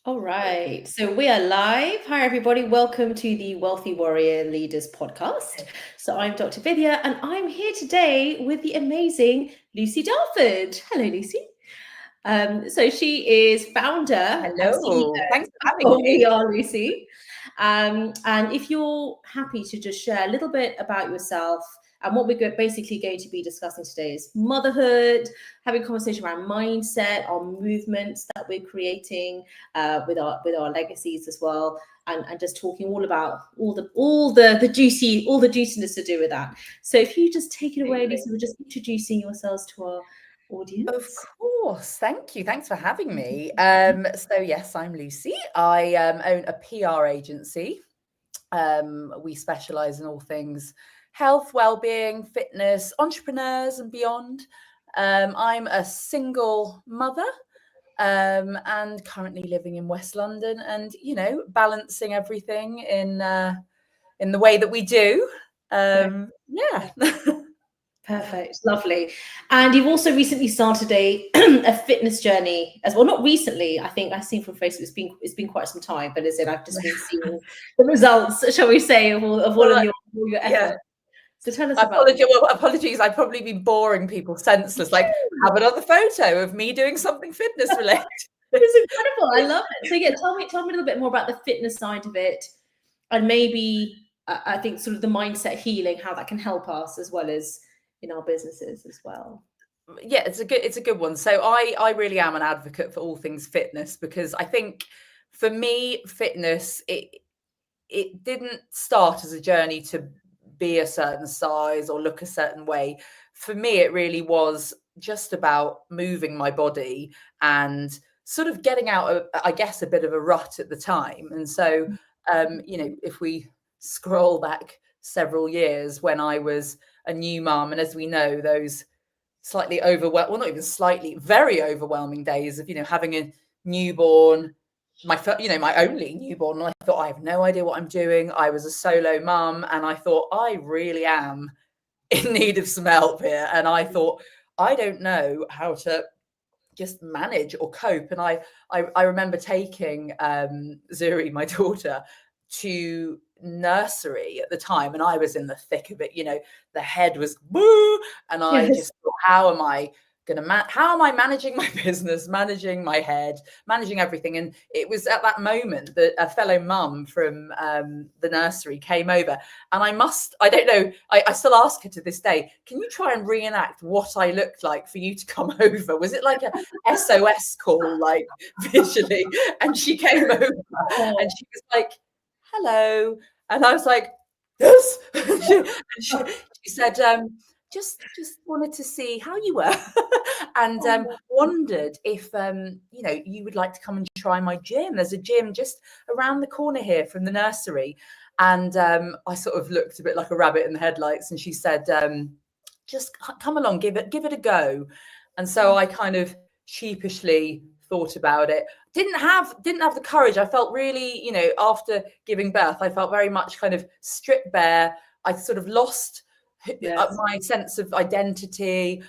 All right, so we are live. Hi, everybody. Welcome to the Wealthy Warrior Leaders podcast. So I'm Dr. Vidya, and I'm here today with the amazing Lucy Dartford. Hello, Lucy. So she is founder and Hello, thanks for CEO having of We me. Are Lucy. And if you're happy to just share a little bit about yourself, and what we're basically going to be discussing today is motherhood, having a conversation around mindset, our movements that we're creating with our legacies as well, and just talking all about all the juiciness to do with that. So if you just take it away, Lucy, we're just introducing yourselves to our Of audience. course, thank you. Thanks for having me. So yes, I'm Lucy. I own a PR agency. We specialise in all things health, well-being, fitness, entrepreneurs, and beyond. I'm a single mother and currently living in West London, and balancing everything in the way that we do. Yeah. Perfect, lovely. And you've also recently started a a fitness journey as well. Not recently, I think I've seen from Facebook. It's been quite some time, but as in I've just been seeing the results, shall we say, of all Well, of your yeah. effort. So tell us about Apologies. I've probably been boring people senseless. Like, have another photo of me doing something fitness related. It's incredible. I love it. So yeah, tell me a little bit more about the fitness side of it, and maybe I think sort of the mindset healing, how that can help us as well as in our businesses as well. Yeah, it's a good one. So I really am an advocate for all things fitness, because I think for me, fitness, it didn't start as a journey to be a certain size or look a certain way. For me, it really was just about moving my body and sort of getting out of, I guess, a bit of a rut at the time. And so, if we scroll back several years when I was a new mum, and as we know, those slightly well, not even slightly, very overwhelming days of, having a newborn, my only newborn. And I thought, I have no idea what I'm doing. I was a solo mum, and I thought, I really am in need of some help here. And I thought, I don't know how to just manage or cope. And I remember taking Zuri, my daughter, to nursery at the time, and I was in the thick of it. The head was boo, and I Yes. just thought, how am I how am I managing my business, managing my head, managing everything? And it was at that moment that a fellow mum from the nursery came over, and I don't know, I still ask her to this day, can you try and reenact what I looked like for you to come over? Was it like a SOS call, like visually? And she came over, and she was like, hello. And I was like, yes. She said, just wanted to see how you were, and wondered if you would like to come and try my gym. There's a gym just around the corner here from the nursery. And I sort of looked a bit like a rabbit in the headlights, and she said, just come along, give it a go. And so I kind of sheepishly thought about it. Didn't have the courage. I felt really, after giving birth, I felt very much kind of stripped bare. I sort of lost my sense of identity.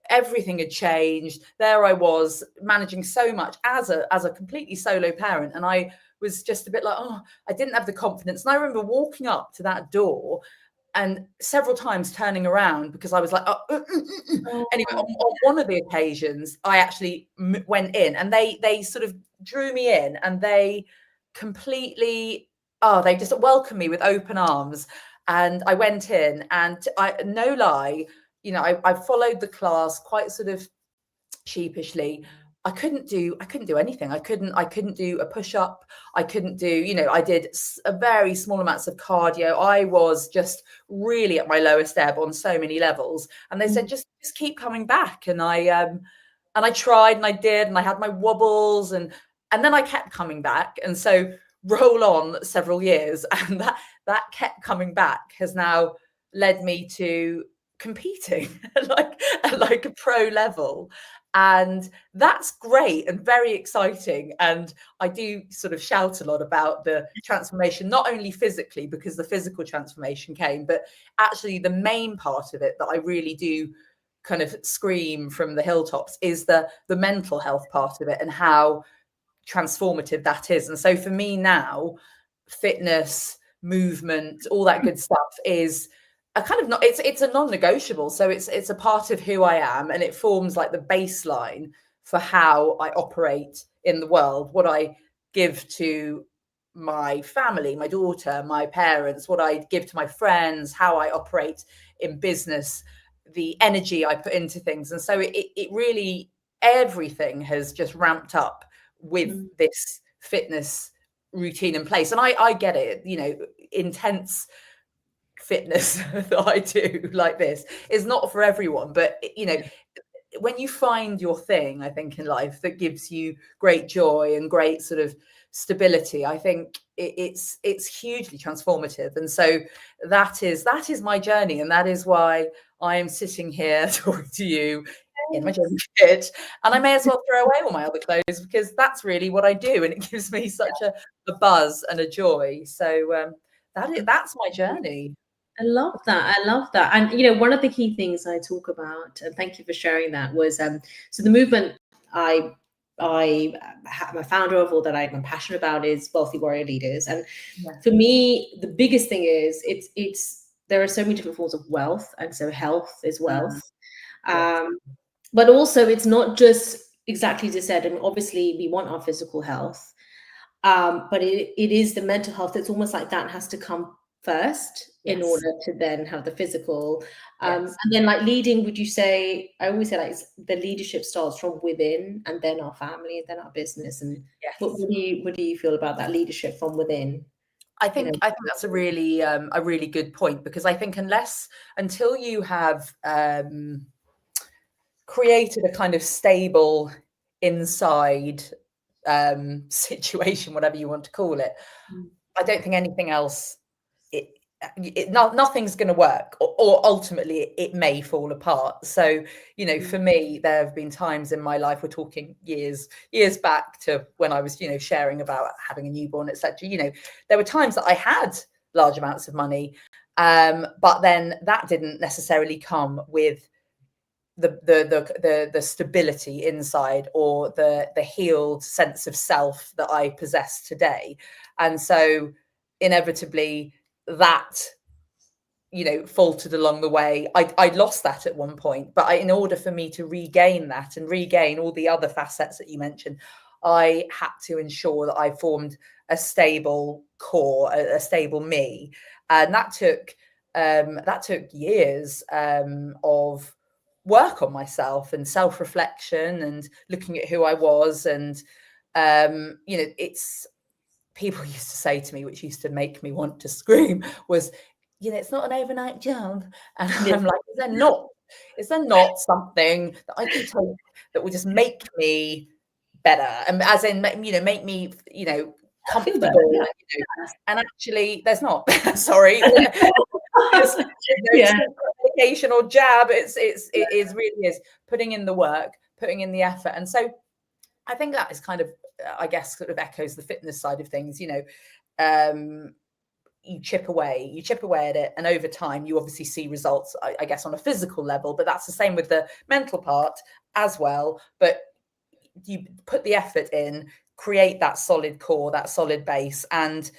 Everything had changed. There I was, managing so much as a completely solo parent, and I was just a bit like, oh, I didn't have the confidence. And I remember walking up to that door and several times turning around, because I was like, Anyway, on one of the occasions, I actually went in, and they sort of drew me in, and they completely, they just welcomed me with open arms. And I went in, and no lie, I followed the class quite sort of sheepishly. I couldn't do anything. I couldn't do a push-up. I couldn't do, I did a very small amounts of cardio. I was just really at my lowest ebb on so many levels. And they said, just keep coming back. And I tried, and I did, and I had my wobbles, and then I kept coming back. And so roll on several years, and that kept coming back has now led me to competing like a pro level. And that's great and very exciting. And I do sort of shout a lot about the transformation, not only physically, because the physical transformation came, but actually the main part of it that I really do kind of scream from the hilltops is the mental health part of it, and how transformative that is. And so for me now, fitness, movement, all that good stuff is a kind of, not, it's a non-negotiable. So it's a part of who I am, and it forms like the baseline for how I operate in the world, what I give to my family, my daughter, my parents, what I give to my friends, how I operate in business, the energy I put into things. And so it really, everything has just ramped up with this fitness routine in place. And I get it, you know, intense fitness that I do like this is not for everyone, but you know, when you find your thing, I think in life that gives you great joy and great sort of stability, I think it's hugely transformative. And so that is my journey, and that is why I am sitting here talking to you in my jacket, and I may as well throw away all my other clothes, because that's really what I do, and it gives me such a buzz and a joy. So that's my journey. I love that. I love that. And you know, one of the key things I talk about, and thank you for sharing that, was so the movement I'm a founder of, or that I'm passionate about, is Wealthy Warrior Leaders. And for me, the biggest thing is it's there are so many different forms of wealth, and so health is wealth. But also it's not just exactly as you said, and obviously we want our physical health, but it is the mental health. It's almost like that has to come first in order to then have the physical. And then like leading, would you say, I always say like the leadership starts from within, and then our family, and then our business. And what do you feel about that leadership from within? I think that's a really good point, because I think until you have created a kind of stable inside situation, whatever you want to call it, I don't think anything else, nothing's going to work, or ultimately it may fall apart. So, you know, for me, there have been times in my life, we're talking years back to when I was, you know, sharing about having a newborn, etc. You know, there were times that I had large amounts of money, but then that didn't necessarily come with the stability inside, or the healed sense of self that I possess today. And so inevitably that, you know, faltered along the way. I lost that at one point, but in order for me to regain that and regain all the other facets that you mentioned, I had to ensure that I formed a stable core, a stable me. And that took years of work on myself, and self-reflection, and looking at who I was. And you know, it's, people used to say to me, which used to make me want to scream, was, you know, it's not an overnight job. And I'm like, is there not something that I can take that will just make me better, and as in, you know, make me, you know, comfortable, you know? And actually there's not. Sorry. There's no medication or jab. It really is putting in the work, putting in the effort. And so I think that is kind of, I guess, sort of echoes the fitness side of things. You know, you chip away at it, and over time you obviously see results, I guess, on a physical level, but that's the same with the mental part as well. But you put the effort in, create that solid core, that solid base, and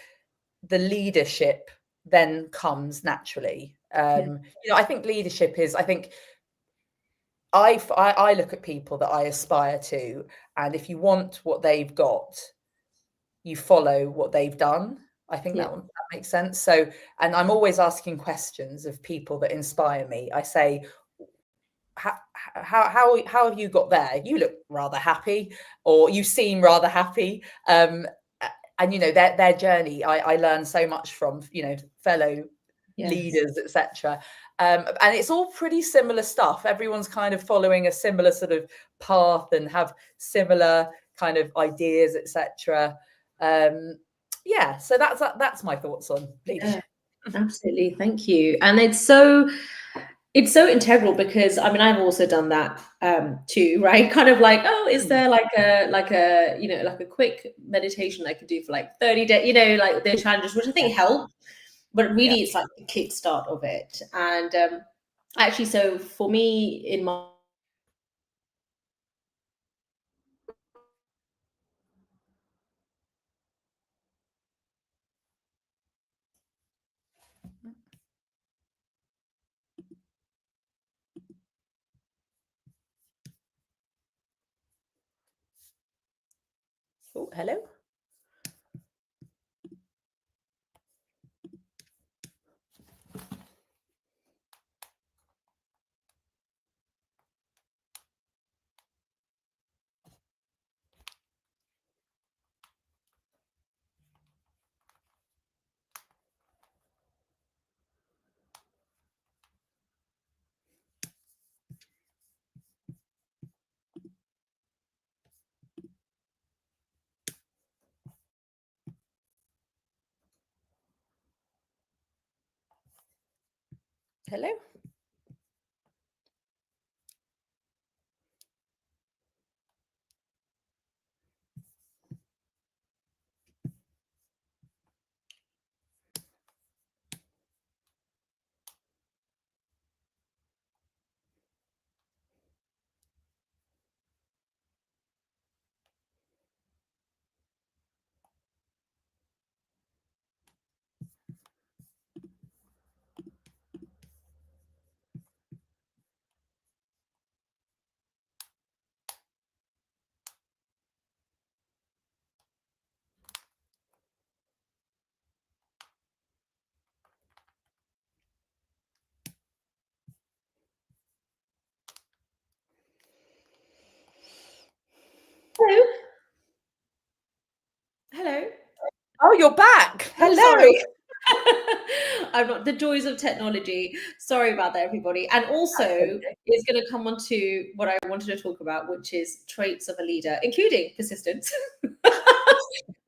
the leadership then comes naturally. You know, I think leadership is, I think I look at people that I aspire to, and if you want what they've got, you follow what they've done. I think that makes sense. So, and I'm always asking questions of people that inspire me. I say, how have you got there? You look rather happy, or you seem rather happy. And you know, their journey, I learn so much from, you know, fellow leaders, etc. And it's all pretty similar stuff. Everyone's kind of following a similar sort of path, and have similar kind of ideas, etc. Yeah, so that's my thoughts on leadership. Absolutely, thank you. And it's so integral, because I mean, I've also done that too, right? Kind of like, oh, is there like a you know, like a quick meditation I could do for like 30 days, you know, like the challenges, which I think help, but really it's like the kickstart of it. And actually, so for me, in my, Oh, hello. Hello. Hello. Hello. Oh, you're back. Oh, Hello. sorry. I'm not the joys of technology. Sorry about that, everybody. And also, Okay. it's going to come on to what I wanted to talk about, which is traits of a leader, including persistence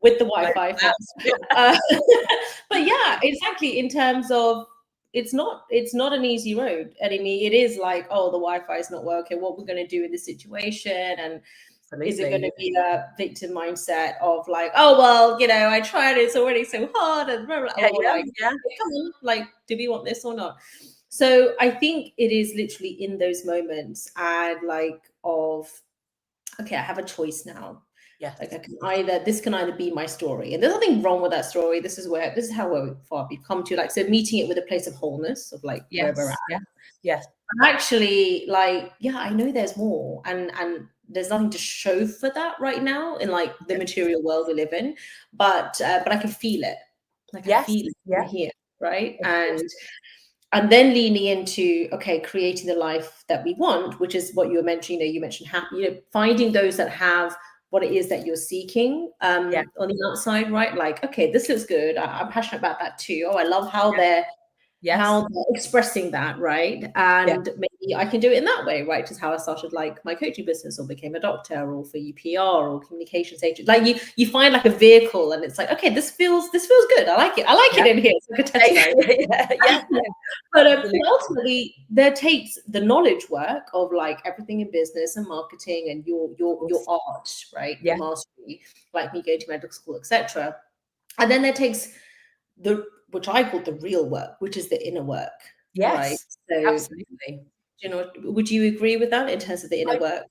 with the Wi-Fi. But yeah, exactly. In terms of it's not an easy road. And I mean, it is like, oh, the Wi-Fi is not working. What we're going to do in this situation, and is it going to be a victim mindset of like, oh well, I tried it, it's already so hard, and blah, blah, or like, come on, like, do we want this or not? So I think it is literally in those moments and like of, okay, I have a choice now. Yes. Like this can either be my story, and there's nothing wrong with that story. This is how far we've come to, like, so meeting it with a place of wholeness of like where we're at. Yes. Actually, like, yeah, I know there's more, and there's nothing to show for that right now in like the material world we live in, but I can feel it, like I feel it here, right? And then leaning into, okay, creating the life that we want, which is what you were mentioning. You mentioned happy, finding those that have what it is that you're seeking on the outside, right? Like, okay, this looks good. I'm passionate about that too. Oh, I love how they're expressing that, right? And maybe I can do it in that way, right? Which is how I started like my coaching business, or became a doctor, or for UPR, or communications agent. Like you find like a vehicle, and it's like, okay, this feels good. I like it in here. It's like a test drive. But ultimately, there takes the knowledge work of like everything in business and marketing and your art, right? Your mastery, like me going to medical school, etc. And then there takes which I call the real work, which is the inner work. Right. So Absolutely. Would you agree with that in terms of the inner work?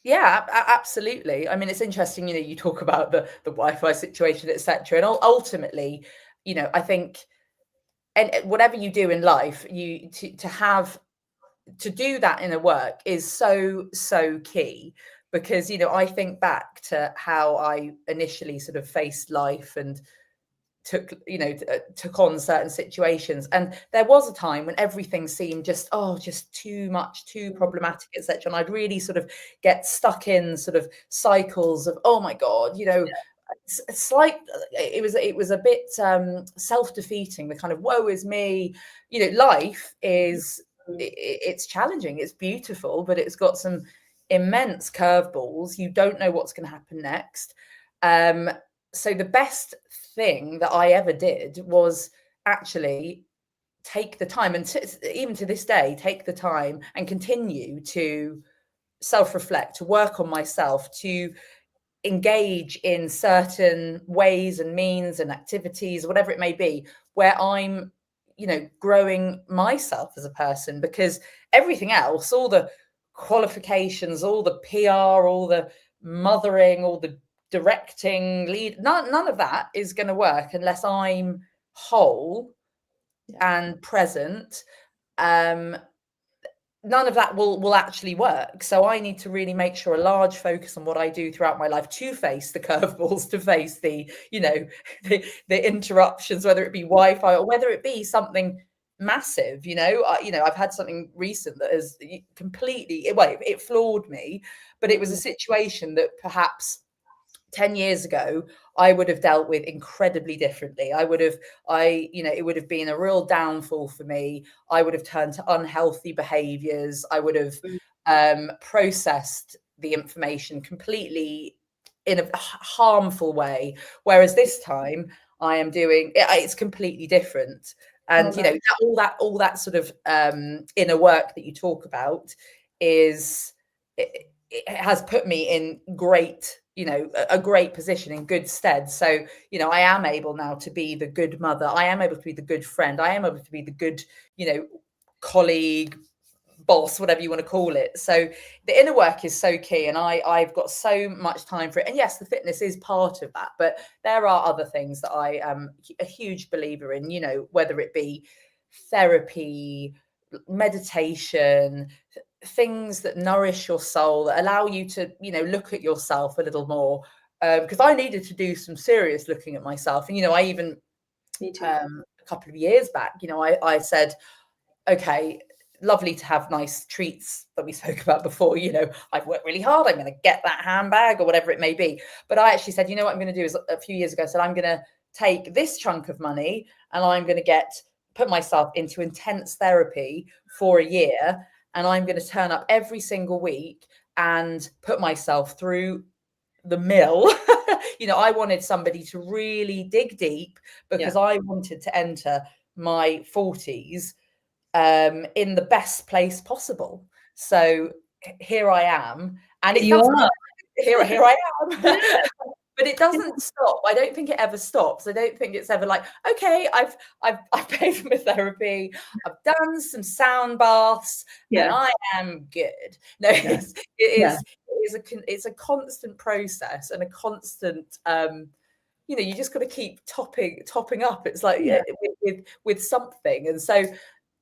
Yeah, absolutely. I mean, it's interesting, you talk about the Wi-Fi situation, etc. And ultimately, I think, and whatever you do in life, to do that inner work is so key, because, I think back to how I initially sort of faced life and took on certain situations, and there was a time when everything seemed just too much, too problematic, etc. And I'd really sort of get stuck in sort of cycles of, oh my god, slight it was a bit self-defeating, the kind of woe is me. Life is it's challenging, it's beautiful, but it's got some immense curveballs. You don't know what's going to happen next. So the best thing that I ever did was actually take the time, and even to this day, take the time and continue to self-reflect, to work on myself, to engage in certain ways and means and activities, whatever it may be, where I'm, growing myself as a person. Because everything else, all the qualifications, all the PR, all the mothering, all the directing, none of that is going to work unless I'm whole and present. none of that will actually work. So I need to really make sure a large focus on what I do throughout my life to face the curveballs, to face the, you know, the interruptions, whether it be Wi-Fi or whether it be something massive. I've had something recent that has completely, well, it floored me, but it was a situation that perhaps 10 years ago I would have dealt with incredibly differently. It would have been a real downfall for me. I would have turned to unhealthy behaviors. I would have processed the information completely in a harmful way. Whereas this time I am doing it's completely different. And all that sort of inner work that you talk about is it has put me in a great position, in good stead. So, I am able now to be the good mother. I am able to be the good friend. I am able to be the good, colleague, boss, whatever you want to call it. So the inner work is so key, and I've got so much time for it. And yes, the fitness is part of that, but there are other things that I am a huge believer in, whether it be therapy, meditation, things that nourish your soul, that allow you to, look at yourself a little more. Because I needed to do some serious looking at myself. And, I even, a couple of years back, I said, okay, lovely to have nice treats that we spoke about before. I've worked really hard. I'm going to get that handbag or whatever it may be. But I actually said, what I'm going to do is, a few years ago, I said, I'm going to take this chunk of money and I'm going to put myself into intense therapy for a year. And I'm going to turn up every single week and put myself through the mill. I wanted somebody to really dig deep, because I wanted to enter my 40s in the best place possible. So here I am, and here I am. But it doesn't stop. I don't think it ever stops. I don't think it's ever like, okay, I've paid for my therapy, I've done some sound baths, and I am good. No, it's a constant process, and a constant you just got to keep topping up. It's like with something. And so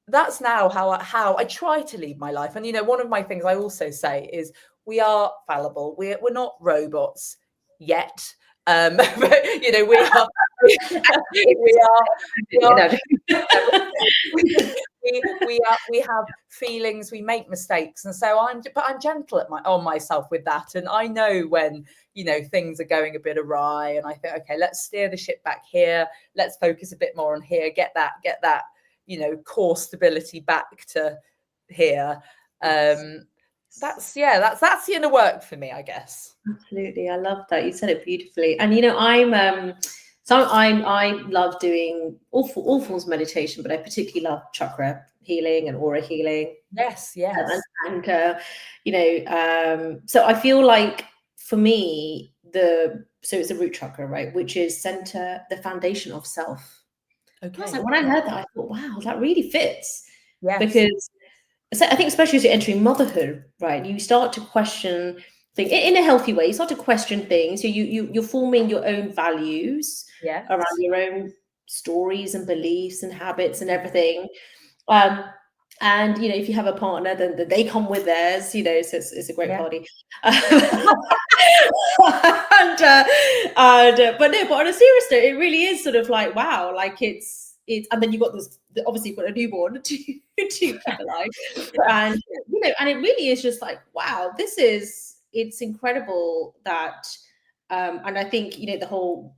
that's now how I try to lead my life. And one of my things I also say is, we are fallible. We're not robots yet. But we are we have feelings, we make mistakes, and so I'm gentle on myself with that. And I know when things are going a bit awry, and I think, okay, let's steer the ship back here, let's focus a bit more on here, get that core stability back to here. That's the inner work for me, I guess. Absolutely. I love that. You said it beautifully. And I love doing all forms of meditation, but I particularly love chakra healing and aura healing. Yes. So I feel like, for me, so it's a root chakra, right, which is the foundation of self. Okay. I was like, when I heard that, I thought, wow, that really fits. Yes. Because I think, especially as you're entering motherhood, right, you start to question things in a healthy way. You start to question things. You're forming your own values around your own stories and beliefs and habits and everything. And if you have a partner, then they come with theirs. So it's a great party. But on a serious note, it really is sort of like, wow, like it's, and then you've got this. Obviously, you've got a newborn to keep alive, and it really is just like, wow, it's incredible that, and I think the whole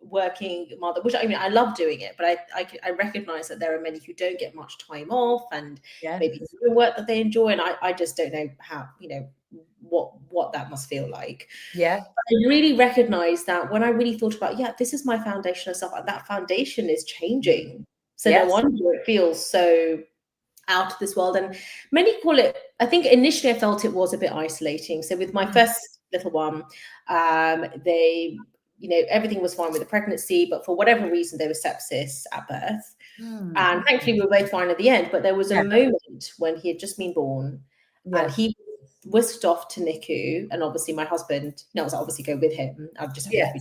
working mother, which I love doing it, but I recognize that there are many who don't get much time off, and maybe it's the work that they enjoy, and I just don't know how what that must feel like. But I really recognize that when I really thought about, this is my foundation of self, and that foundation is changing. So no wonder it feels so out of this world. And many call it, I think initially I felt it was a bit isolating. So with my first little one, they, everything was fine with the pregnancy, but for whatever reason, there was sepsis at birth. And thankfully we were both fine at the end. But there was a moment when he had just been born, and he whisked off to NICU, and obviously my husband, I was obviously go with him. I'm just I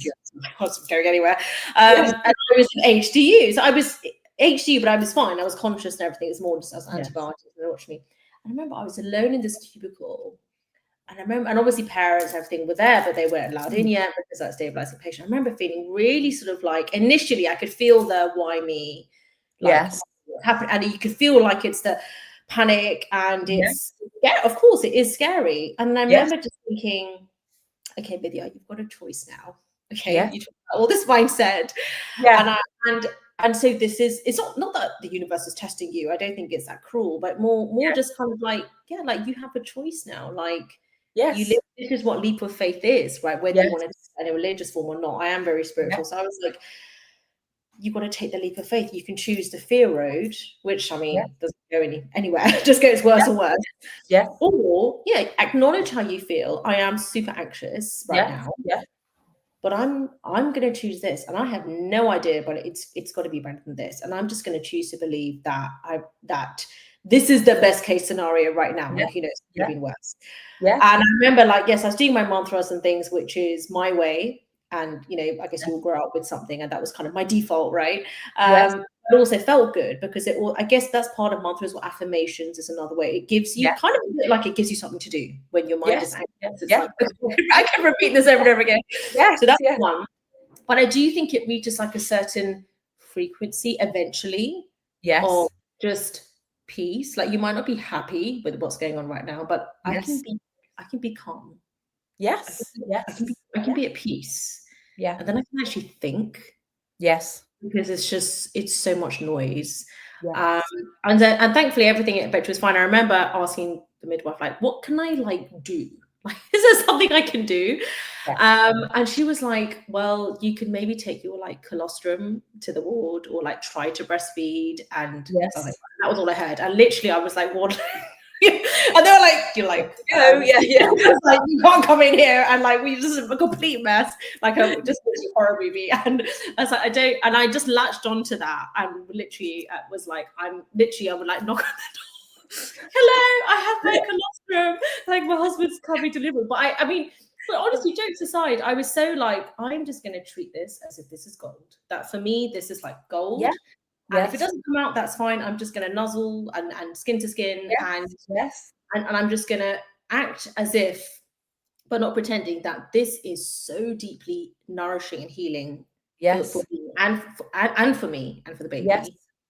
wasn't going anywhere. And I was in HDU, so I was HDU, but I was fine. I was conscious and everything. It was more just as antibiotics, and they watched me. I remember I was alone in this cubicle. And I remember, and obviously parents, everything were there, but they weren't allowed in yet because that's stabilizing patient. I remember feeling really sort of like, initially I could feel the why me, like Yes. what happened. And you could feel like it's the panic and it's, of course it is scary. And I remember just thinking, okay, Vidya, you've got a choice now. Okay, you talk about all this mindset. And so this is, it's not that the universe is testing you. I don't think it's that cruel, but more just kind of like, like you have a choice now. Like, you live, this is what leap of faith is, right? Whether you want to in a religious form or not. I am very spiritual. So I was like, you've got to take the leap of faith. You can choose the fear road, which I mean doesn't go anywhere. It just gets worse and worse. Or acknowledge how you feel. I am super anxious right now. But I'm going to choose this, and I have no idea, but it's got to be better than this. And I'm just going to choose to believe that that this is the best case scenario right now. Like, you know, it's could have been worse. And I remember, like, yes, I was doing my mantras and things, which is my way. And, you know, I guess you all grow up with something, and that was kind of my default, right? It also felt good because I guess that's part of mantras or affirmations is another way. It gives you kind of like it gives you something to do when your mind is anxious. It's like, I can repeat this over and over again. So that's one. But I do think it reaches like a certain frequency eventually. Of just peace. Like, you might not be happy with what's going on right now, but I can be calm. I can be at peace. And then I can actually think. Because it's so much noise. And thankfully everything at Vector was fine. I remember asking the midwife, like, what can I like do? Like, is there something I can do? And she was like, well, you could maybe take your like colostrum to the ward or like try to breastfeed. And I was like, that was all I heard. And literally I was like, what? And they were like, you're like, like, you can't come in here, and like we just a complete mess, like just a horror movie. And I was like, I just latched onto that, and literally was like, I would like knock on the door. Hello, I have my colostrum. Like, my husband's coming to deliver. But I mean, but honestly, jokes aside, I was so like, I'm just going to treat this as if this is gold. That for me, this is like gold. And if it doesn't come out, that's fine. I'm just going to nuzzle and skin to skin. And I'm just going to act as if, but not pretending that this is so deeply nourishing and healing for me and for me and for the baby.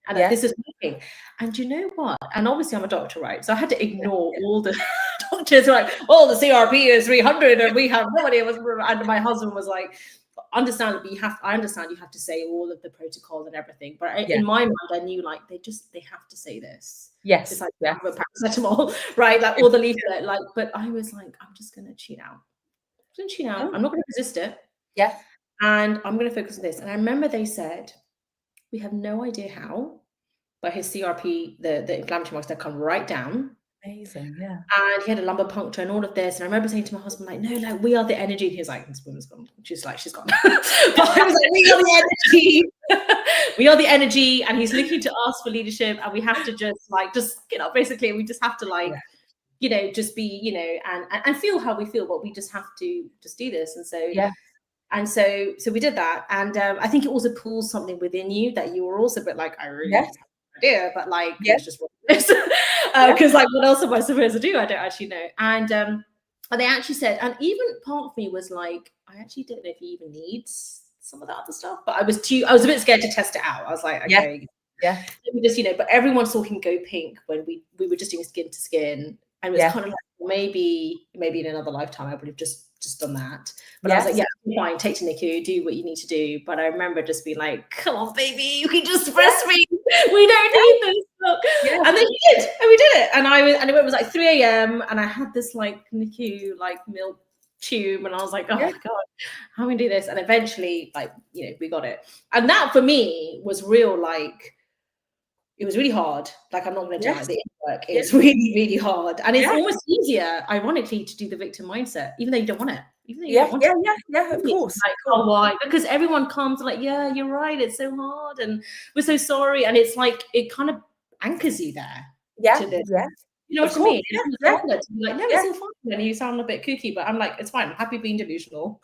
And that this is working. And you know what? And obviously I'm a doctor, right? So I had to ignore all the doctors who are like, oh, the CRP is 300 and we have nobody. And my husband was like, understandably, I understand you have to say all of the protocols and everything, but in my mind, I knew like they have to say this. It's like paracetamol, right? Like all the leaflet, like. But I was like, I'm just gonna tune out. I'm not gonna resist it. And I'm gonna focus on this. And I remember they said, we have no idea how, but his CRP, the inflammatory marks, that come right down. Amazing, And he had a lumbar puncture and all of this. And I remember saying to my husband, like, no, like, we are the energy. And he was like, this woman's gone. She's like, she's gone. But I was like, we are the energy. We are the energy. And he's looking to us for leadership. And we have to just get up, basically. We just have to like, you know, just be, you know, and feel how we feel, but we just have to just do this. And so, and so we did that. And I think it also pulls something within you that you were also a bit like, I really have no idea, but like, it's just what it is. Because like, what else am I supposed to do? I don't actually know. And they actually said, and even part of me was like, I actually don't know if he even needs some of that other stuff, but I was a bit scared to test it out. I was like, okay, let me just, you know, but everyone's talking go pink when we were just doing skin to skin. And it was kind of like, maybe in another lifetime, I would have just done that. But I was like, yeah, fine, take to NICU, do what you need to do. But I remember just being like, come on, baby, you can just breastfeed. We don't need this. And then he did, and we did it. And it was like 3 a.m. and I had this like NICU like milk tube, and I was like, oh my God, how are we gonna do this? And eventually, like, you know, we got it. And that for me was real, like, it was really hard. Like, I'm not going to deny the work. It's really, really hard. And it's almost easier, ironically, to do the victim mindset, even though you don't want it. Even though you don't want it. Of course. Like, oh, why? Because everyone comes like, yeah, you're right. It's so hard. And we're so sorry. And it's like, it kind of anchors you there. To this. You know what I mean? It's to be like, no, it's all fine. And you sound a bit kooky, but I'm like, it's fine. I'm happy being delusional.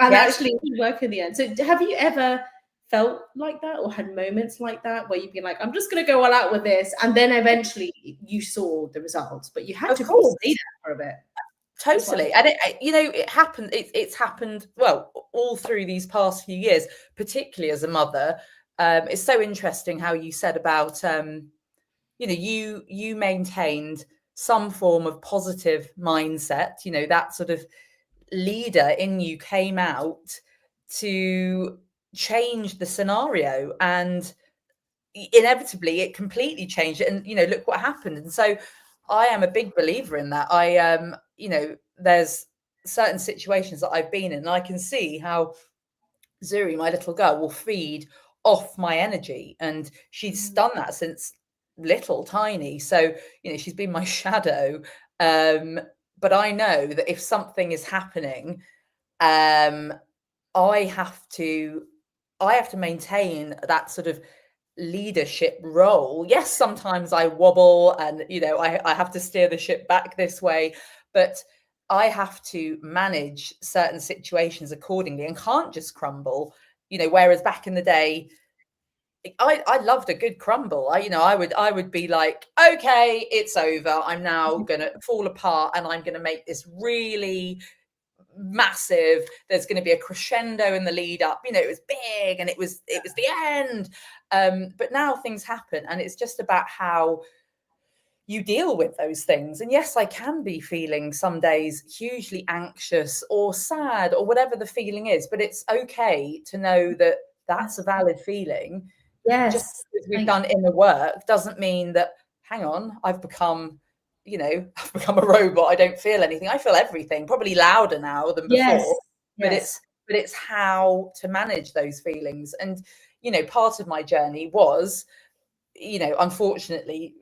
And actually, it work in the end. So have you ever felt like that or had moments like that where you'd be like, I'm just going to go all out with this, and then eventually you saw the results, but you had Of to course. stay there for a bit? Totally. And it happened, it's happened, well, all through these past few years, particularly as a mother. It's so interesting how you said about, you maintained some form of positive mindset, that sort of leader in you came out to change the scenario, and inevitably it completely changed it. And look what happened. And so I am a big believer in that. There's certain situations that I've been in, and I can see how Zuri, my little girl, will feed off my energy, and she's done that since little tiny. So she's been my shadow. But I know that if something is happening, I have to maintain that sort of leadership role. Yes, sometimes I wobble, and I have to steer the ship back this way, but I have to manage certain situations accordingly and can't just crumble. Whereas back in the day, I loved a good crumble. I would be like, okay, it's over. I'm now gonna fall apart, and I'm gonna make this really massive. There's going to be a crescendo in the lead up. It was big, and it was the end. But now things happen, and it's just about how you deal with those things. And yes, I can be feeling some days hugely anxious or sad or whatever the feeling is, but it's okay to know that that's a valid feeling. Yes. Just because we've done inner work doesn't mean that, hang on, I've become a robot. I don't feel anything. I feel everything, probably louder now than before. Yes. But it's how to manage those feelings. And part of my journey was, unfortunately,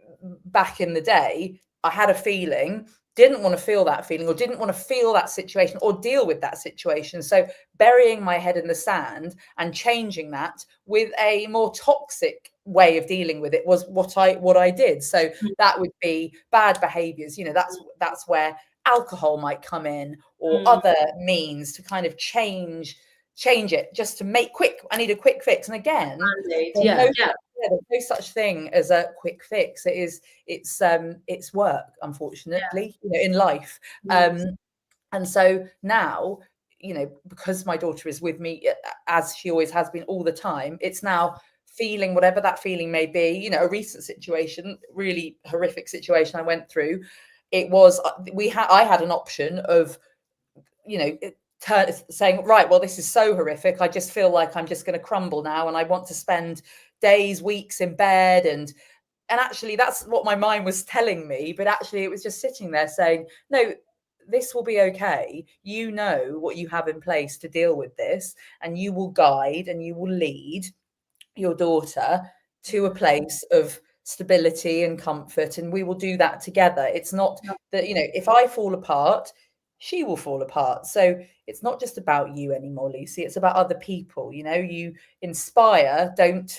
back in the day, I had a feeling, didn't want to feel that feeling, or didn't want to feel that situation or deal with that situation. So burying my head in the sand and changing that with a more toxic way of dealing with it was what I did. So that would be bad behaviors. That's where alcohol might come in, or other means to kind of change it, just to make quick. I need a quick fix. And again, there's no such thing as a quick fix. It's work, unfortunately, in life. And so now, because my daughter is with me, as she always has been all the time, it's now feeling whatever that feeling may be. A recent situation, really horrific situation I went through. It was I had an option of, saying, right, well, this is so horrific, I just feel like I'm just going to crumble now, and I want to spend days, weeks in bed, and actually that's what my mind was telling me. But actually it was just sitting there saying, no, this will be okay. You know what you have in place to deal with this, and you will guide and you will lead your daughter to a place of stability and comfort, and we will do that together. It's not that, if I fall apart, she will fall apart. So it's not just about you anymore, Lucy. It's about other people. You inspire, don't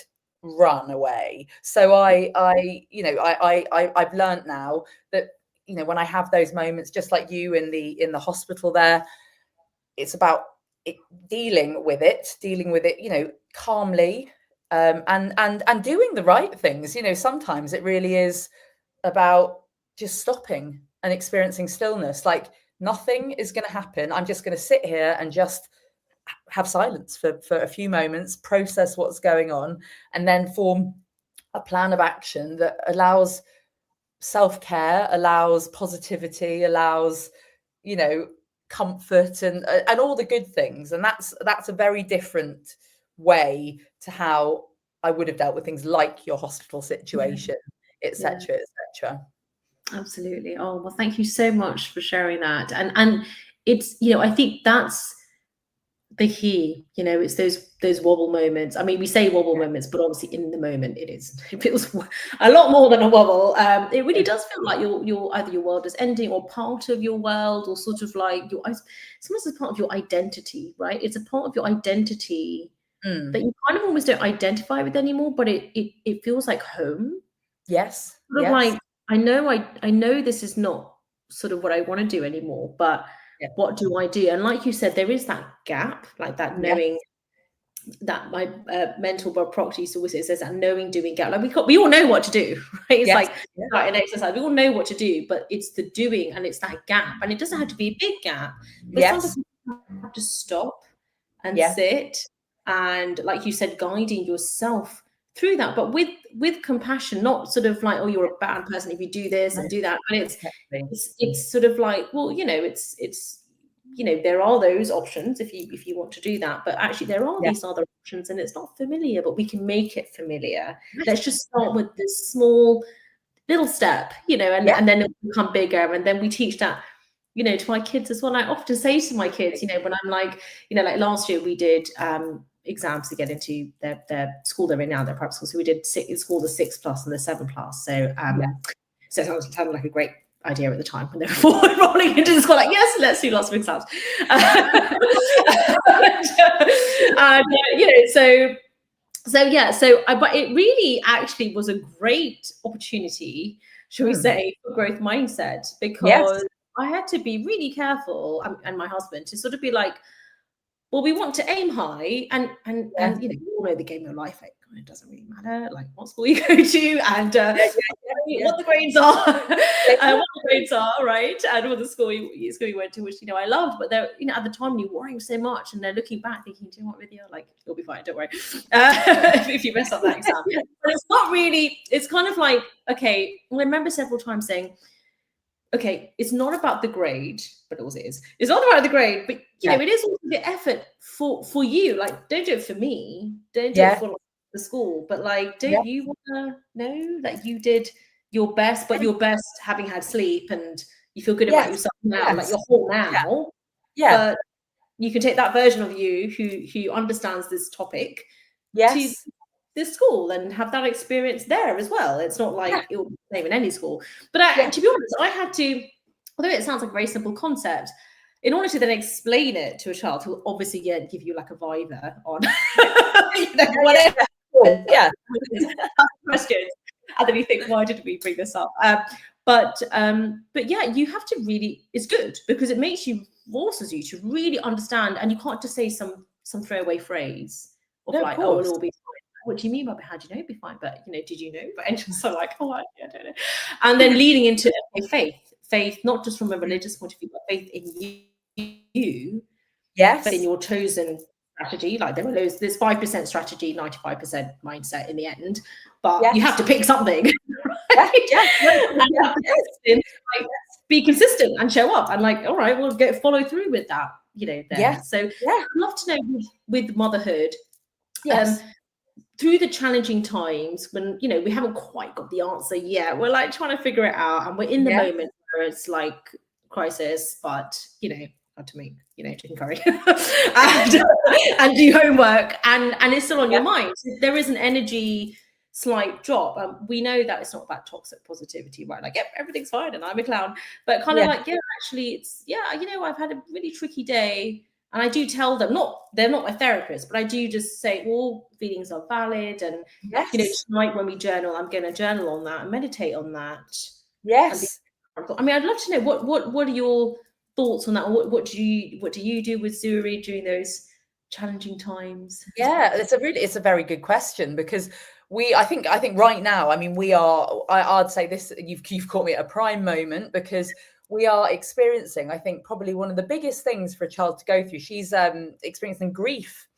run away. So I've learned now that, when I have those moments, just like you in the hospital there, it's about dealing with it, calmly, and doing the right things. Sometimes it really is about just stopping and experiencing stillness. Like, nothing is going to happen. I'm just going to sit here and just have silence for a few moments, process what's going on, and then form a plan of action that allows self-care, allows positivity, allows, comfort, and all the good things. And that's a very different way to how I would have dealt with things like your hospital situation, etc., etc. Absolutely. Oh, well, thank you so much for sharing that. And it's, I think that's the key. It's those wobble moments. I mean, we say wobble moments, but obviously in the moment it feels a lot more than a wobble. It really does feel like your either your world is ending, or part of your world, or sort of like sometimes it's part of your identity, right? It's a part of your identity that you kind of almost don't identify with anymore, but it feels like home. Yes. Sort of like, I know this is not sort of what I want to do anymore, but what do I do? And like you said, there is that gap, like that knowing that my mentor Bob Proctor used to always say, says that knowing, doing, get. Like we all know what to do, right? It's like an exercise. We all know what to do, but it's the doing, and it's that gap, and it doesn't have to be a big gap. But sometimes you have to stop and sit, and like you said, guiding yourself through that, but with compassion, not sort of like, oh, you're a bad person if you do this and do that. And it's sort of like, well, you know, it's you know, there are those options if you want to do that, but actually there are these other options, and it's not familiar, but we can make it familiar. Let's just start with this small little step, you know, and then it will become bigger, and then we teach that, you know, to my kids as well. I often say to my kids, you know, when I'm like, you know, like last year we did exams to get into their school they're in now, their prep school. So we did it's called the 6+ and the 7+. So so it sounded like a great idea at the time when they were rolling into the school, like, yes, let's do lots of exams. You know, but it really actually was a great opportunity, shall we say, for growth mindset, because I had to be really careful, and my husband, to sort of be like, well, we want to aim high, and you know, you all know the game of life. Like, it doesn't really matter, like what school you go to, and what the grades are, right? And what the school you went to, which, you know, I loved. But they're, you know, at the time you're worrying so much, and they're looking back thinking, do you know what, Vidya, like, you'll be fine, don't worry. If you mess up that exam, but it's not really. It's kind of like, okay. Well, I remember several times saying, okay, it's not about the grade, but it also is. It's not about the grade, but you know, it is also the effort for you. Like, don't do it for me. Don't do it for the school. But like, don't you want to know that you did your best, but your best having had sleep, and you feel good about yourself now, like you're whole now. But you can take that version of you who understands this topic to this school and have that experience there as well. It's not like it will be the same in any school. But to be honest, I had to, although it sounds like a very simple concept, in order to then explain it to a child who obviously give you like a viva on you know, whatever questions, and then you think, why did we bring this up? But yeah, you have to really, it's good because it forces you to really understand, and you can't just say some throwaway phrase of like, oh, it'll all be fine. What do you mean by how do you know it'll be fine? But, you know, did you know? But and just so like, oh, I don't know. And then leading into faith, not just from a religious point of view, but faith in you, but in your chosen strategy. Like, there's 5% strategy, 95% mindset in the end, but you have to pick something. Be consistent and show up, and like, all right, we'll follow through with that, you know. So I'd love to know with motherhood, through the challenging times when, you know, we haven't quite got the answer yet, we're like trying to figure it out, and we're in the moment where it's like crisis, but, you know, have to make, you know, chicken curry and do homework, and it's still on your mind. So there is an energy slight drop. We know that it's not about toxic positivity, right? Like, everything's fine and I'm a clown, but kind of like, actually it's, you know, I've had a really tricky day. And I do tell them, they're not my therapist, but I do just say all feelings are valid. And, you know, tonight when we journal, I'm going to journal on that and meditate on that. I mean, I'd love to know what are your thoughts on that? What do you do with Zuri during those challenging times? It's a very good question, because I think right now, I mean, I'd say this, you've caught me at a prime moment, because we are experiencing, I think, probably one of the biggest things for a child to go through. She's experiencing grief,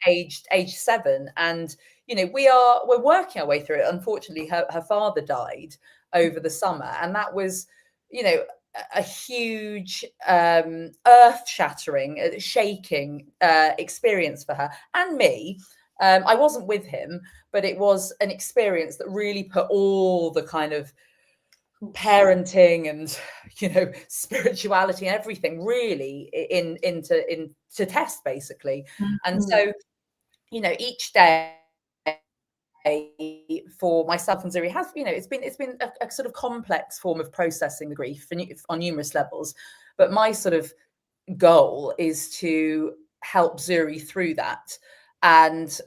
aged 7, and, you know, we're working our way through it. Unfortunately, her father died over the summer, and that was, you know, a huge earth-shattering, shaking experience for her and me. I wasn't with him, but it was an experience that really put all the kind of parenting and, you know, spirituality and everything really into test, basically. And so, you know, each day for myself and Zuri has, you know, it's been a sort of complex form of processing the grief on numerous levels, but my sort of goal is to help Zuri through that. And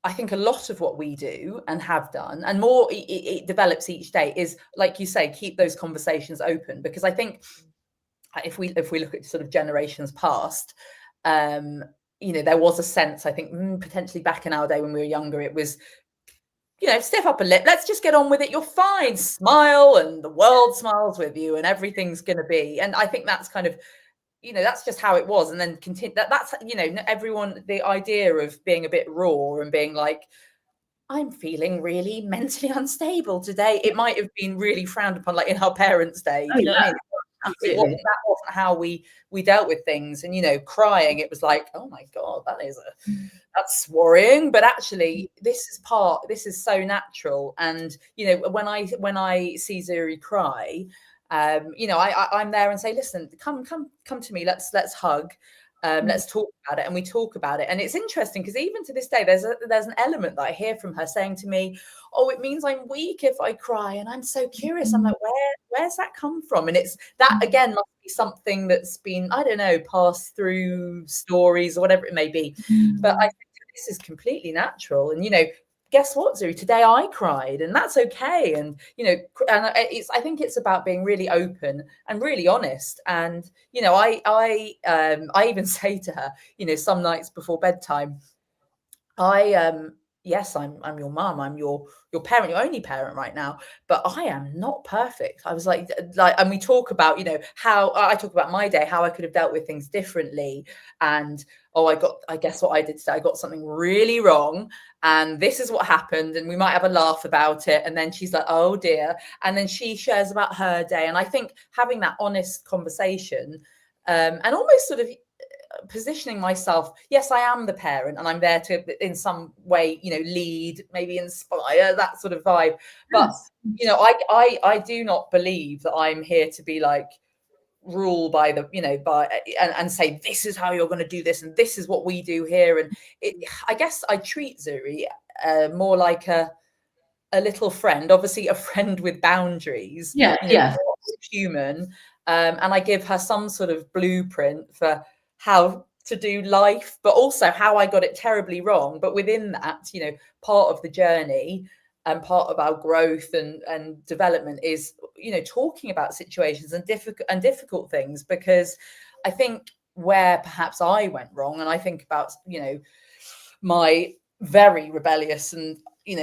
I think a lot of what we do and have done, and more it develops each day, is, like you say, keep those conversations open. Because I think if we look at sort of generations past, there was a sense, I think, potentially back in our day when we were younger, it was, stiff upper lip, let's just get on with it, you're fine, smile, and the world smiles with you, and everything's going to be. And I think that's kind of, that's just how it was. And then continue that's, everyone, the idea of being a bit raw and being like, I'm feeling really mentally unstable today. It might have been really frowned upon, like in our parents' day. Oh, Do you know what I mean? absolutely. That wasn't how we dealt with things. And crying, it was like, oh my God, that's worrying. But actually, this is so natural. And when I see Zuri cry, I'm there and say, listen, come to me. Let's hug. Let's talk about it. And we talk about it. And it's interesting because even to this day, there's an element that I hear from her saying to me, oh, it means I'm weak if I cry. And I'm so curious. I'm like, where's that come from? And it's that, again, must be something that's been, I don't know, passed through stories or whatever it may be. But I think this is completely natural. And, guess what, Zuri? Today I cried, and that's okay. And I think it's about being really open and really honest. And I even say to her, some nights before bedtime, yes, I'm your mum, I'm your parent, your only parent right now, but I am not perfect. I was like, and we talk about, how I talk about my day, how I could have dealt with things differently. And I guess what I did today, I got something really wrong, and this is what happened, and we might have a laugh about it. And then she's like, oh dear. And then she shares about her day. And I think having that honest conversation, and almost sort of positioning myself, yes, I am the parent and I'm there to in some way, lead, maybe inspire, that sort of vibe. But I do not believe that I'm here to be like rule by the and say this is how you're going to do this and this is what we do here. And I guess I treat Zuri more like a little friend, obviously a friend with boundaries, human, and I give her some sort of blueprint for how to do life, but also how I got it terribly wrong. But within that, part of the journey and part of our growth and development is, talking about situations and difficult things, because I think where perhaps I went wrong, and I think about, my very rebellious and,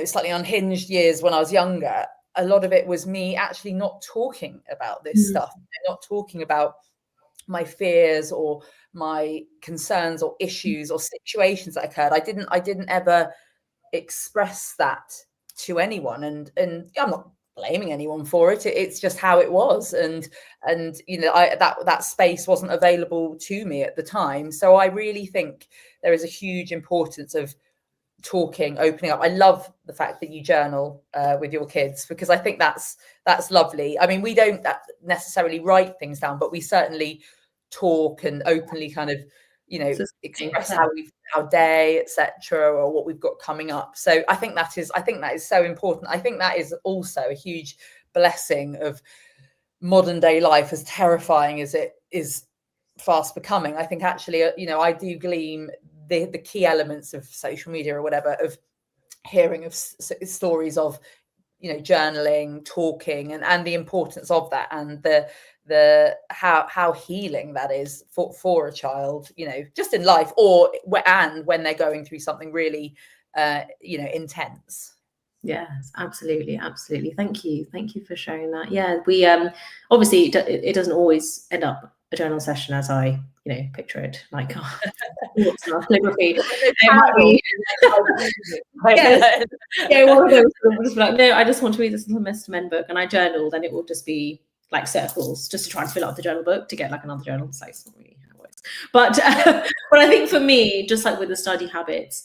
slightly unhinged years when I was younger, a lot of it was me actually not talking about this stuff, not talking about my fears or my concerns or issues or situations that occurred. I didn't ever express that to anyone, and I'm not blaming anyone for it. It's just how it was, and that space wasn't available to me at the time. So I really think there is a huge importance of talking, opening up. I love the fact that you journal with your kids, because I think that's lovely. I mean, we don't necessarily write things down, but we certainly talk and openly kind of express our day, etc., or what we've got coming up. So I think that is so important. I think that is also a huge blessing of modern day life, as terrifying as it is fast becoming. I think actually I do glean the key elements of social media or whatever, of hearing of stories of journaling, talking, and the importance of that, and the how healing that is for a child, just in life, and when they're going through something really intense. Yes, absolutely. Thank you for sharing that. Yeah, we obviously it doesn't always end up a journal session as I picture it, like what's enough calligraphy. One of those will just be like, no, I just want to read this little Mr. Men book, and I journal, then it will just be like circles just to try and fill up the journal book to get like another journal. So it's not really how it works. But I think for me, just like with the study habits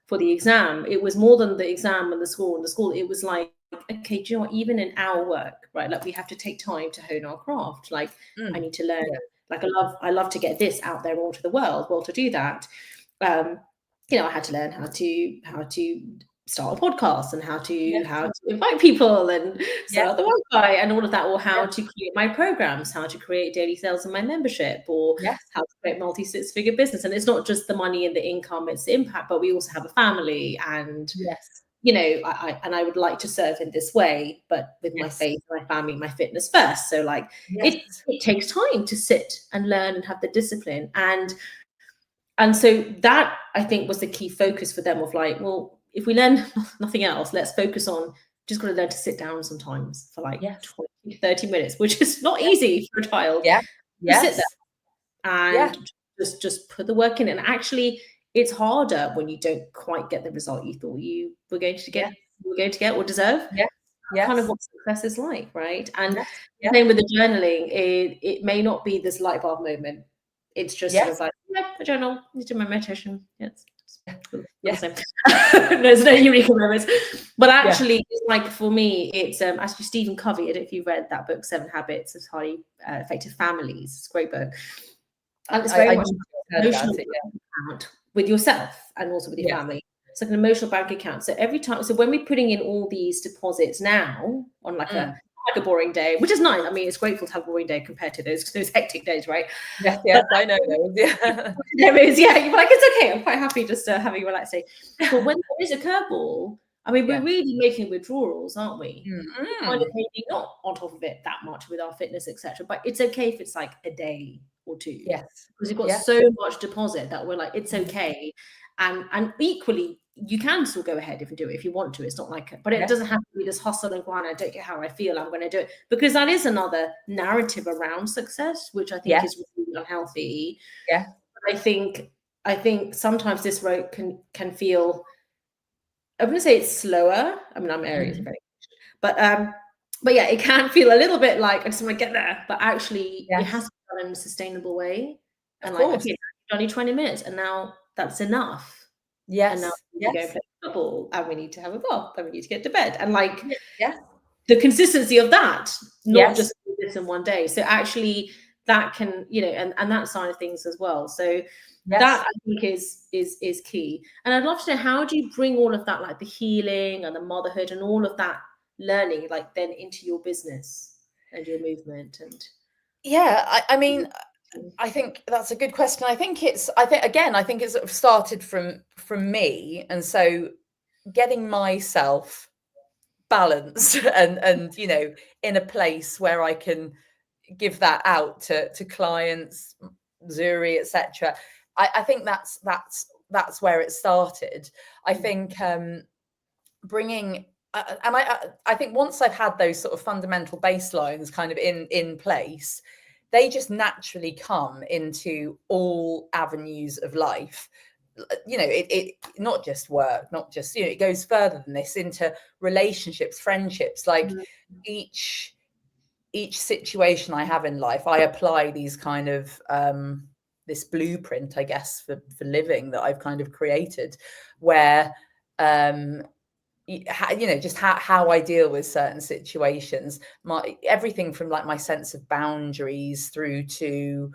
for the exam, it was more than the exam and the school. It was like, okay, do you know what? Even in our work, right? Like we have to take time to hone our craft. Like I need to learn. Yeah. Like I love to get this out there all to the world. Well, to do that, I had to learn how to start a podcast and how to invite people and set up the Wi-Fi and all of that, or how to create my programs, how to create daily sales in my membership, or how to create multi-six-figure business. And it's not just the money and the income, it's the impact, but we also have a family, and I would like to serve in this way, but with my faith, my family, my fitness first. So like it takes time to sit and learn and have the discipline. And And so that, I think, was the key focus for them of like, well, if we learn nothing else, let's focus on just got to learn to sit down sometimes for like 20, 30 minutes, which is not easy for a child. Yeah. Just sit Yes. there and just put the work in. And actually, it's harder when you don't quite get the result you thought you were going to get, or deserve. Yes. Kind of what success is like, right? And Yes. same with the journaling, it may not be this light bulb moment. It's just sort of like, a journal, you do my meditation. Yes. There's no eureka moments. But actually, it's like, for me, it's actually Stephen Covey. I don't know if you read that book, 7 Habits of Highly Effective Families. It's a great book. And it's very much emotional account with yourself and also with your family. It's like an emotional bank account. So every time, so when we're putting in all these deposits now on like a boring day, which is nice. I mean, it's grateful to have a boring day compared to those hectic days, right? Yes, I know those. Yeah. There is, you're like, it's okay. I'm quite happy just having a relaxed day. But when there is a curveball, I mean, we're really making withdrawals, aren't we? Kind of maybe not on top of it that much with our fitness, etc. But it's okay if it's like a day or two. Yes. Because we've got so much deposit that we're like, it's okay. And equally, you can still go ahead if you do it, if you want to. It's not like, but it doesn't have to be this hustle and grind. I don't care how I feel, I'm going to do it. Because that is another narrative around success, which I think is really unhealthy. Yeah. But I think sometimes this road can feel, I wouldn't say it's slower. I mean, I'm Aries, very, but yeah, it can feel a little bit like I just want to get there, but actually it has to be done in a sustainable way. And like, okay, only 20 minutes, and now that's enough. Yes. And now we go play football, and we need to have a bath, and we need to get to bed, and like the consistency of that, not just this in one day. So actually, that can, and that side of things as well. So that I think is key. And I'd love to know, how do you bring all of that, like the healing and the motherhood and all of that learning, like then into your business and your movement? And I mean, I think that's a good question. I think it's sort of started from me, and so getting myself balanced and in a place where I can give that out to clients, Zuri, etc. I think that's where it started. I think bringing and I think once I've had those sort of fundamental baselines kind of in place, they just naturally come into all avenues of life. It not just work, not just, it goes further than this into relationships, friendships, like each situation I have in life, I apply these kind of this blueprint, I guess, for living that I've kind of created, where just how I deal with certain situations, everything from like my sense of boundaries through to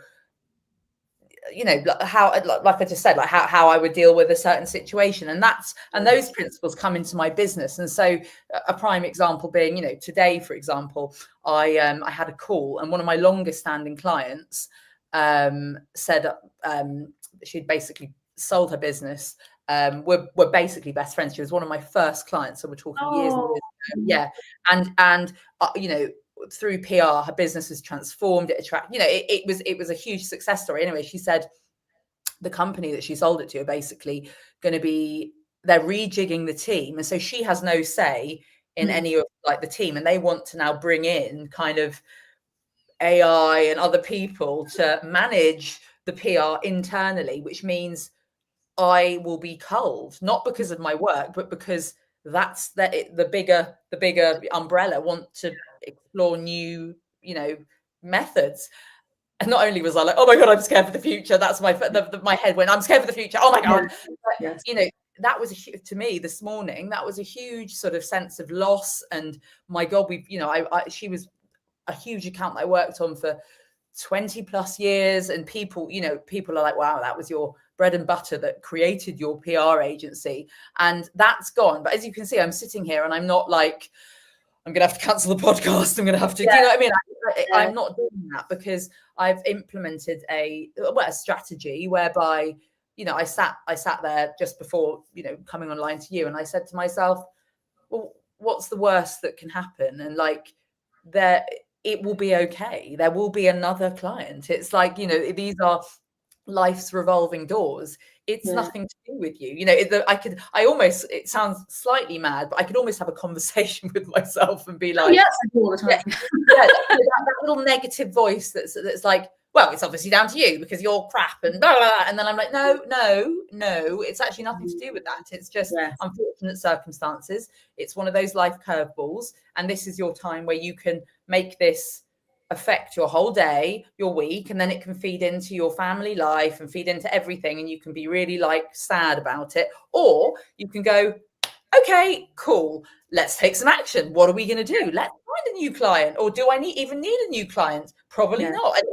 how, like I just said, like how I would deal with a certain situation, and those principles come into my business. And so a prime example being, today, for example, I had a call, and one of my longest standing clients said she'd basically sold her business. We're basically best friends. She was one of my first clients, so we're talking years and years ago. And through PR, her business has transformed. It was a huge success story. Anyway, she said the company that she sold it to are basically going to be, they're rejigging the team, and so she has no say in any of like the team, and they want to now bring in kind of AI and other people to manage the PR internally, which means I will be culled, not because of my work, but because that's the bigger umbrella want to explore new, methods. And not only was I like, oh my God, I'm scared for the future. That's my head went, I'm scared for the future. Oh my God. But, that was to me this morning, that was a huge sort of sense of loss. And my God, she was a huge account that I worked on for 20 plus years. And people are like, wow, that was your bread and butter that created your PR agency, and that's gone. But as you can see, I'm sitting here and I'm not like, I'm going to have to cancel the podcast. I'm going to have to, do you know what I mean? I'm not doing that, because I've implemented a strategy whereby, I sat there just before, coming online to you, and I said to myself, well, what's the worst that can happen? And like, it will be okay. There will be another client. It's like, these are life's revolving doors. It's nothing to do with you. You know, it sounds slightly mad, but I could almost have a conversation with myself and be like, yes, all the time. that little negative voice that's like, well, it's obviously down to you because you're crap and blah, blah, blah. And then I'm like, no, it's actually nothing to do with that. It's just unfortunate circumstances. It's one of those life curveballs. And this is your time where you can make this affect your whole day, your week, and then it can feed into your family life and feed into everything. And you can be really like sad about it. Or you can go, okay, cool. Let's take some action. What are we going to do? Let's find a new client. Or do I even need a new client? Probably not. And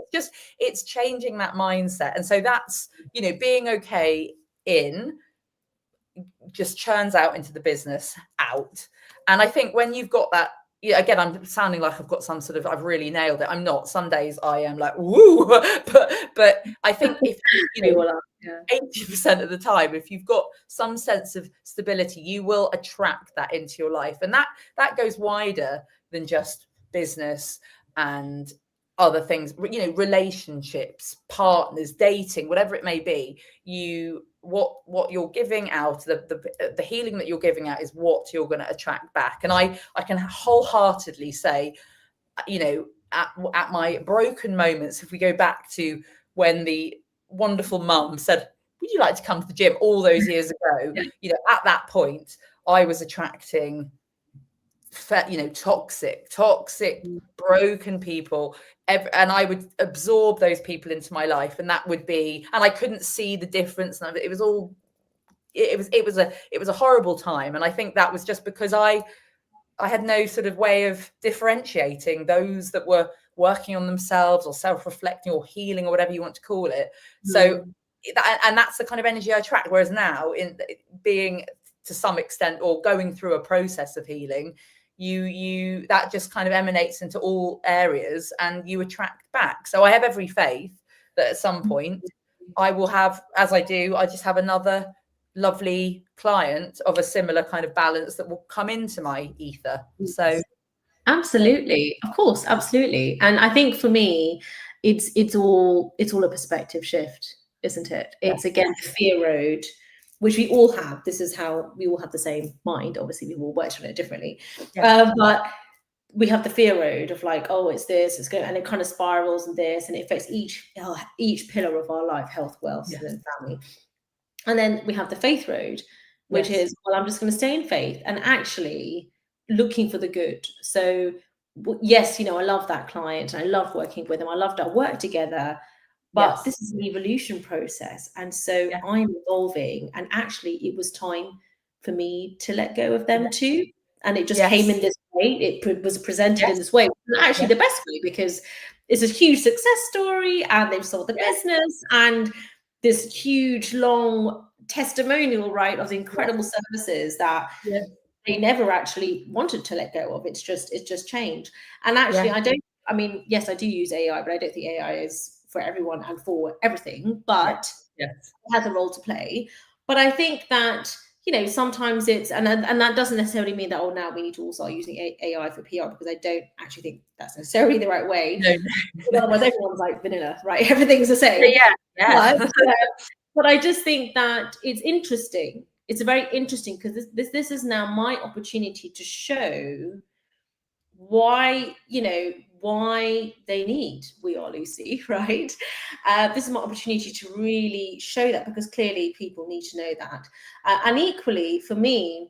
it's changing that mindset. And so that's, you know, being okay in just churns out into the business out. And I think when you've got that, again, I'm sounding like I've got some sort of, I've really nailed it. I'm not. Some days I am like, woo, but I think if, you know, 80% of the time, if you've got some sense of stability, you will attract that into your life. And that goes wider than just business and other things, you know, relationships, partners, dating, whatever it may be. What you're giving out, the healing that you're giving out is what you're going to attract back. And I can wholeheartedly say, you know, at my broken moments, if we go back to when the wonderful mum said, would you like to come to the gym all those years ago? You know, at that point, I was attracting, you know, toxic, broken people. And I would absorb those people into my life. And that would be, and I couldn't see the difference. And it was a horrible time. And I think that was just because I had no sort of way of differentiating those that were working on themselves or self-reflecting or healing or whatever you want to call it. So, and that's the kind of energy I attract. Whereas now, in being to some extent or going through a process of healing, you that just kind of emanates into all areas and you attract back. So I have every faith that at some point I will have, as I do, I just have another lovely client of a similar kind of balance that will come into my ether. So absolutely, of course, absolutely. And I think for me, it's all a perspective shift, isn't it? It's again the fear road, which we all have. This is how we all have the same mind. Obviously, we all work on it differently, but we have the fear road of like, oh, it's this, it's going, and it kind of spirals and this, and it affects each pillar of our life: health, wealth, and family. And then we have the faith road, which is, well, I'm just going to stay in faith and actually looking for the good. So yes, you know, I love that client and I love working with them. I loved our work together, but this is an evolution process. And so I'm evolving, and actually it was time for me to let go of them too. And it just came in this way. It was presented in this way. And actually the best way, because it's a huge success story and they've sold the business and this huge, long testimonial, right, of the incredible services that they never actually wanted to let go of. It's just changed. And actually, I mean, yes, I do use AI, but I don't think AI is for everyone and for everything, but it has a role to play. But I think that, you know, sometimes it's, and that doesn't necessarily mean that, oh, now we need to all start using AI for PR, because I don't actually think that's necessarily the right way. Otherwise, everyone's like vanilla, right? Everything's the same. But I just think that it's interesting. It's very interesting because this is now my opportunity to show why, you know, why they need We Are Lucy, right? This is my opportunity to really show that, because clearly people need to know that. And equally for me,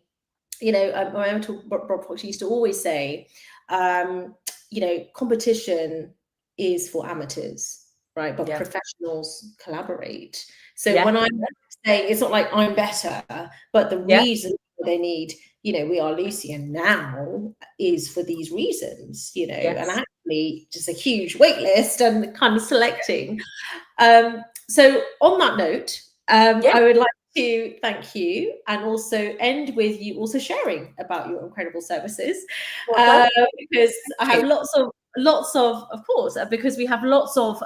you know, I remember Bob Proctor used to always say, you know, competition is for amateurs, right? But professionals collaborate. So when I'm saying, it's not like I'm better, but the reason they need, you know, We Are Lucy and now is for these reasons, you know, and actually just a huge wait list and kind of selecting. So on that note, I would like to thank you and also end with you also sharing about your incredible services, because I have lots of course, because we have lots of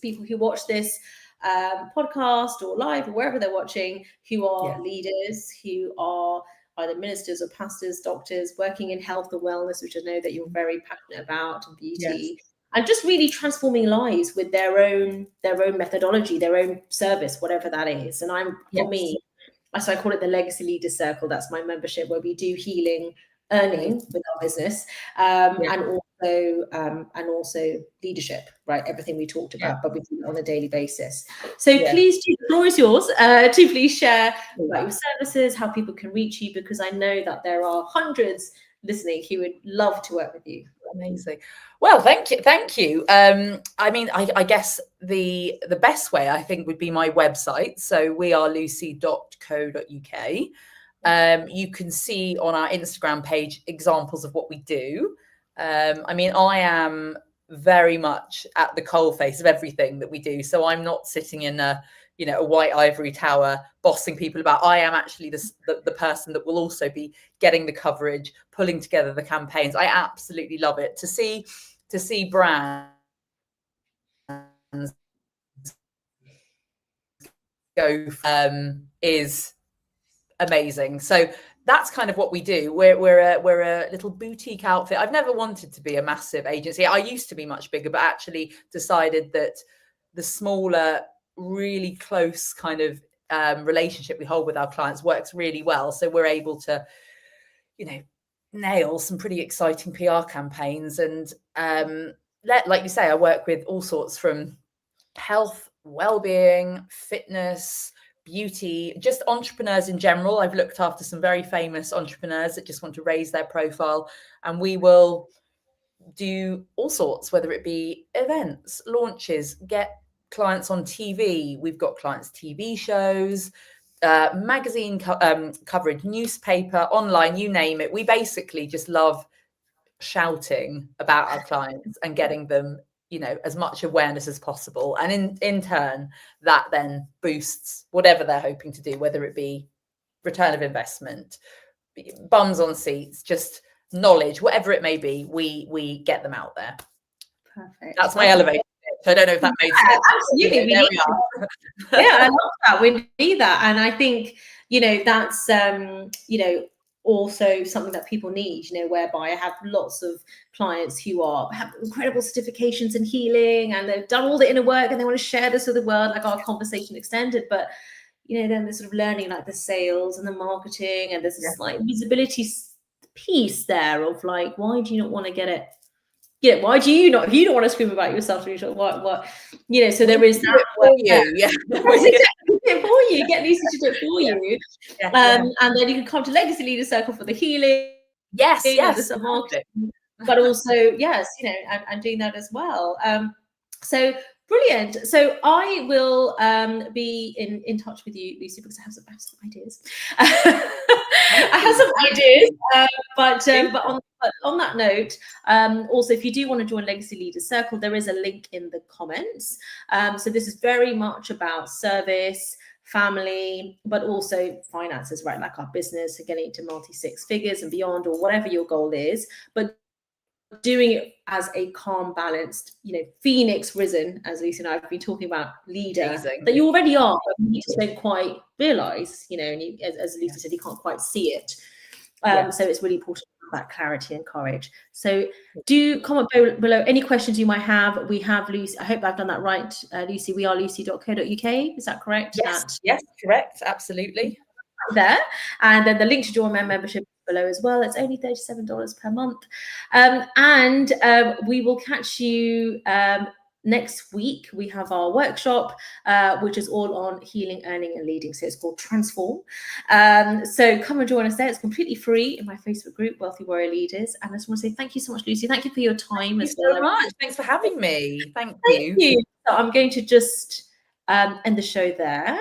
people who watch this podcast or live or wherever they're watching, who are leaders, who are either ministers or pastors, doctors, working in health and wellness, which I know that you're very passionate about, and beauty. and just really transforming lives with their own methodology, their own service, whatever that is. And for me, so I call it the Legacy Leaders Circle. That's my membership, where we do healing, earning with our business, and also leadership, right? Everything we talked about, but we do it on a daily basis. So please, the floor is yours to please share about your services, how people can reach you, because I know that there are hundreds listening who would love to work with you. Amazing. Well, thank you. I mean, I guess the best way, I think, would be my website. So we are lucy.co.uk. You can see on our Instagram page examples of what we do. I mean, I am very much at the coalface of everything that we do. So I'm not sitting in a white ivory tower bossing people about. I am actually the person that will also be getting the coverage, pulling together the campaigns. I absolutely love it to see brands go is amazing. So that's kind of what we do. We're a little boutique outfit. I've never wanted to be a massive agency. I used to be much bigger, but actually decided that the smaller, really close kind of relationship we hold with our clients works really well. So we're able to, nail some pretty exciting PR campaigns. And like you say, I work with all sorts, from health, well-being, fitness, beauty, just entrepreneurs in general. I've looked after some very famous entrepreneurs that just want to raise their profile, and we will do all sorts, whether it be events, launches, get clients on TV. We've got clients' TV shows, magazine coverage, newspaper, online, you name it. We basically just love shouting about our clients and getting them, as much awareness as possible. And in turn, that then boosts whatever they're hoping to do, whether it be return of investment, bums on seats, just knowledge, whatever it may be, we get them out there. Perfect. That's my elevator. So I don't know if that made sense. Absolutely. There we are. Yeah, I love that. We need that. And I think, that's, also something that people need, whereby I have lots of clients who have incredible certifications in healing, and they've done all the inner work and they want to share this with the world, like our conversation extended. But, then they're sort of learning like the sales and the marketing, and there's this like visibility piece there of like, why do you not want to get it? Why do you not? If you don't want to scream about yourself, what? So there is that for you. Yeah, for you. Get Lucy to do it for you. And then you can come to Legacy Leaders Circle for the healing. Yes, the marketing, but also and doing that as well. So brilliant. So I will be in touch with you, Lucy, because I have some ideas. I have some ideas, but on that note, also, if you do want to join Legacy Leaders Circle, there is a link in the comments. So this is very much about service, family, but also finances, right? Like our business, so getting into multi-six figures and beyond, or whatever your goal is, but doing it as a calm, balanced, phoenix risen, as Lucy and I have been talking about, leader. Amazing. That you already are, but you just don't quite realize, and as Lucy said, you can't quite see it. So it's really important that clarity and courage. So do comment below any questions you might have. We have Lucy. I hope I've done that right, Lucy. We are lucy.co.uk. Is that correct? Yes, correct. Absolutely. There. And then the link to join my membership below as well. It's only $37 per month. And we will catch you next week. We have our workshop, which is all on healing, earning, and leading. So it's called Transform. So come and join us there. It's completely free in my Facebook group, Wealthy Warrior Leaders. And I just want to say thank you so much, Lucy. Thank you for your time. Thank you so much. Thanks for having me. Thank you. So I'm going to just end the show there.